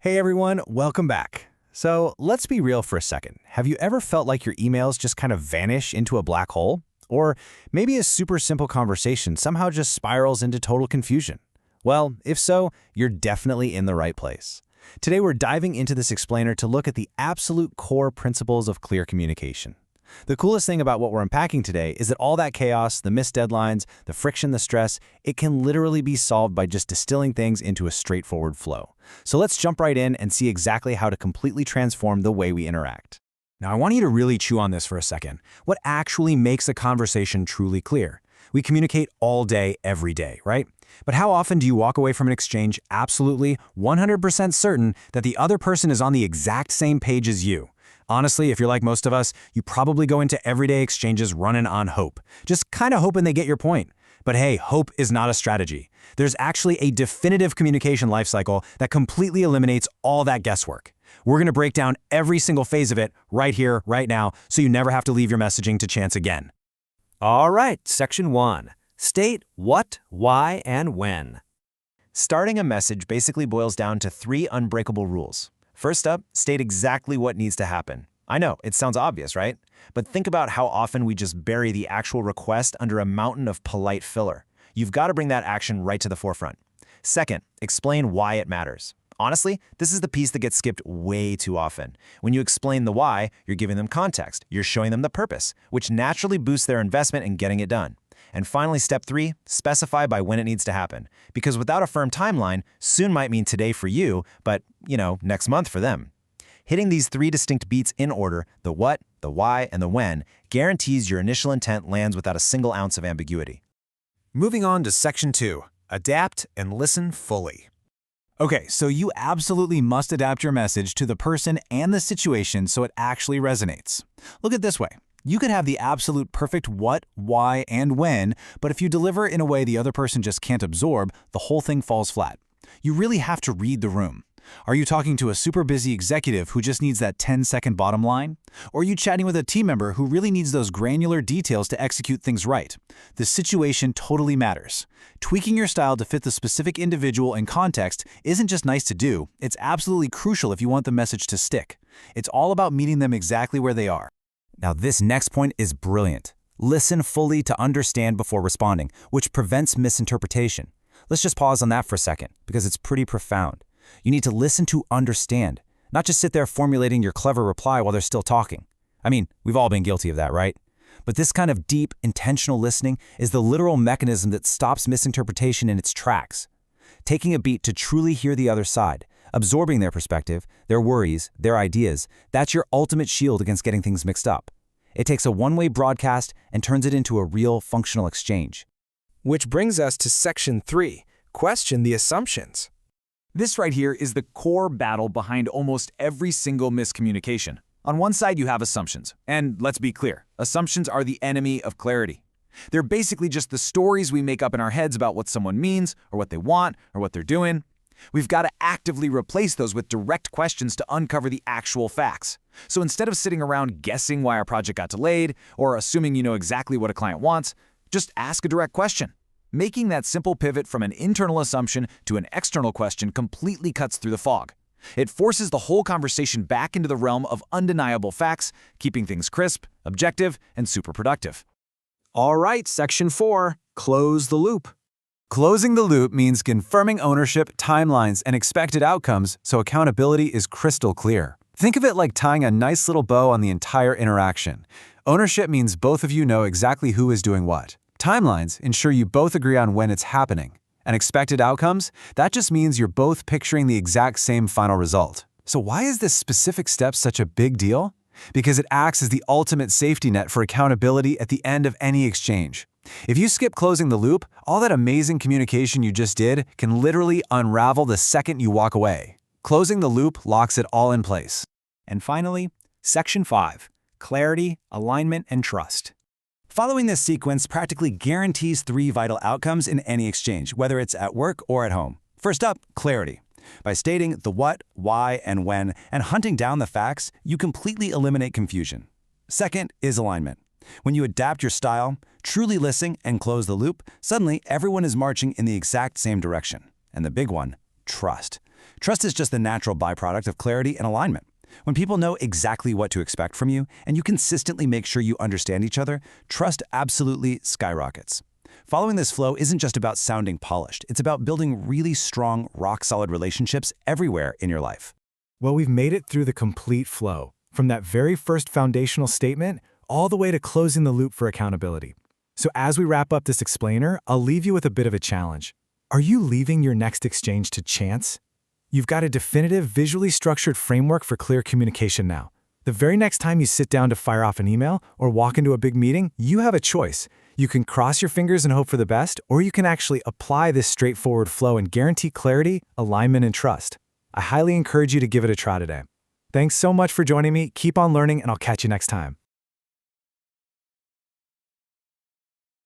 Hey everyone, welcome back. So let's be real for a second. Have you ever felt like your emails just kind of vanish into a black hole? Or maybe a super simple conversation somehow just spirals into total confusion? Well, if so, you're definitely in the right place. Today we're diving into this explainer to look at the absolute core principles of clear communication. The coolest thing about what we're unpacking today is that all that chaos, the missed deadlines, the friction, the stress, it can literally be solved by just distilling things into a straightforward flow. So let's jump right in and see exactly how to completely transform the way we interact. Now, I want you to really chew on this for a second. What actually makes a conversation truly clear? We communicate all day, every day, right? But how often do you walk away from an exchange absolutely 100% certain that the other person is on the exact same page as you? Honestly, if you're like most of us, you probably go into everyday exchanges running on hope, just kind of hoping they get your point. But hey, hope is not a strategy. There's actually a definitive communication lifecycle that completely eliminates all that guesswork. We're going to break down every single phase of it right here, right now, so you never have to leave your messaging to chance again. All right, Section 1. State what, why, and when. Starting a message basically boils down to 3 unbreakable rules. First up, state exactly what needs to happen. I know, it sounds obvious, right? But think about how often we just bury the actual request under a mountain of polite filler. You've got to bring that action right to the forefront. Second, explain why it matters. Honestly, this is the piece that gets skipped way too often. When you explain the why, you're giving them context, you're showing them the purpose, which naturally boosts their investment in getting it done. And finally, step 3, specify by when it needs to happen. Because without a firm timeline, soon might mean today for you, but, next month for them. Hitting these 3 distinct beats in order, the what, the why, and the when, guarantees your initial intent lands without a single ounce of ambiguity. Moving on to Section 2, adapt and listen fully. Okay, so you absolutely must adapt your message to the person and the situation so it actually resonates. Look at it this way. You could have the absolute perfect what, why, and when, but if you deliver in a way the other person just can't absorb, the whole thing falls flat. You really have to read the room. Are you talking to a super busy executive who just needs that 10-second bottom line? Or are you chatting with a team member who really needs those granular details to execute things right? The situation totally matters. Tweaking your style to fit the specific individual and context isn't just nice to do, it's absolutely crucial if you want the message to stick. It's all about meeting them exactly where they are. Now, this next point is brilliant. Listen fully to understand before responding, which prevents misinterpretation. Let's just pause on that for a second, because it's pretty profound. You need to listen to understand, not just sit there formulating your clever reply while they're still talking. I mean, we've all been guilty of that, right? But this kind of deep, intentional listening is the literal mechanism that stops misinterpretation in its tracks. Taking a beat to truly hear the other side, absorbing their perspective, their worries, their ideas, that's your ultimate shield against getting things mixed up. It takes a one-way broadcast and turns it into a real, functional exchange. Which brings us to Section 3, question the assumptions. This right here is the core battle behind almost every single miscommunication. On one side, you have assumptions. And let's be clear, assumptions are the enemy of clarity. They're basically just the stories we make up in our heads about what someone means, or what they want, or what they're doing. We've got to actively replace those with direct questions to uncover the actual facts. So instead of sitting around guessing why our project got delayed, or assuming you know exactly what a client wants, just ask a direct question. Making that simple pivot from an internal assumption to an external question completely cuts through the fog. It forces the whole conversation back into the realm of undeniable facts, keeping things crisp, objective, and super productive. All right, Section 4, close the loop. Closing the loop means confirming ownership, timelines, and expected outcomes so accountability is crystal clear. Think of it like tying a nice little bow on the entire interaction. Ownership means both of you know exactly who is doing what. Timelines ensure you both agree on when it's happening. And expected outcomes? That just means you're both picturing the exact same final result. So why is this specific step such a big deal? Because it acts as the ultimate safety net for accountability at the end of any exchange. If you skip closing the loop, all that amazing communication you just did can literally unravel the second you walk away. Closing the loop locks it all in place. And finally, Section 5, clarity, alignment, and trust. Following this sequence practically guarantees 3 vital outcomes in any exchange, whether it's at work or at home. First up, clarity. By stating the what, why, and when, and hunting down the facts, you completely eliminate confusion. Second is alignment. When you adapt your style, truly listen, and close the loop, suddenly everyone is marching in the exact same direction. And the big one, trust. Trust is just the natural byproduct of clarity and alignment. When people know exactly what to expect from you, and you consistently make sure you understand each other, trust absolutely skyrockets. Following this flow isn't just about sounding polished. It's about building really strong, rock-solid relationships everywhere in your life. Well, we've made it through the complete flow, from that very first foundational statement all the way to closing the loop for accountability. So as we wrap up this explainer, I'll leave you with a bit of a challenge. Are you leaving your next exchange to chance? You've got a definitive, visually structured framework for clear communication now. The very next time you sit down to fire off an email or walk into a big meeting, you have a choice. You can cross your fingers and hope for the best, or you can actually apply this straightforward flow and guarantee clarity, alignment, and trust. I highly encourage you to give it a try today. Thanks so much for joining me. Keep on learning, and I'll catch you next time.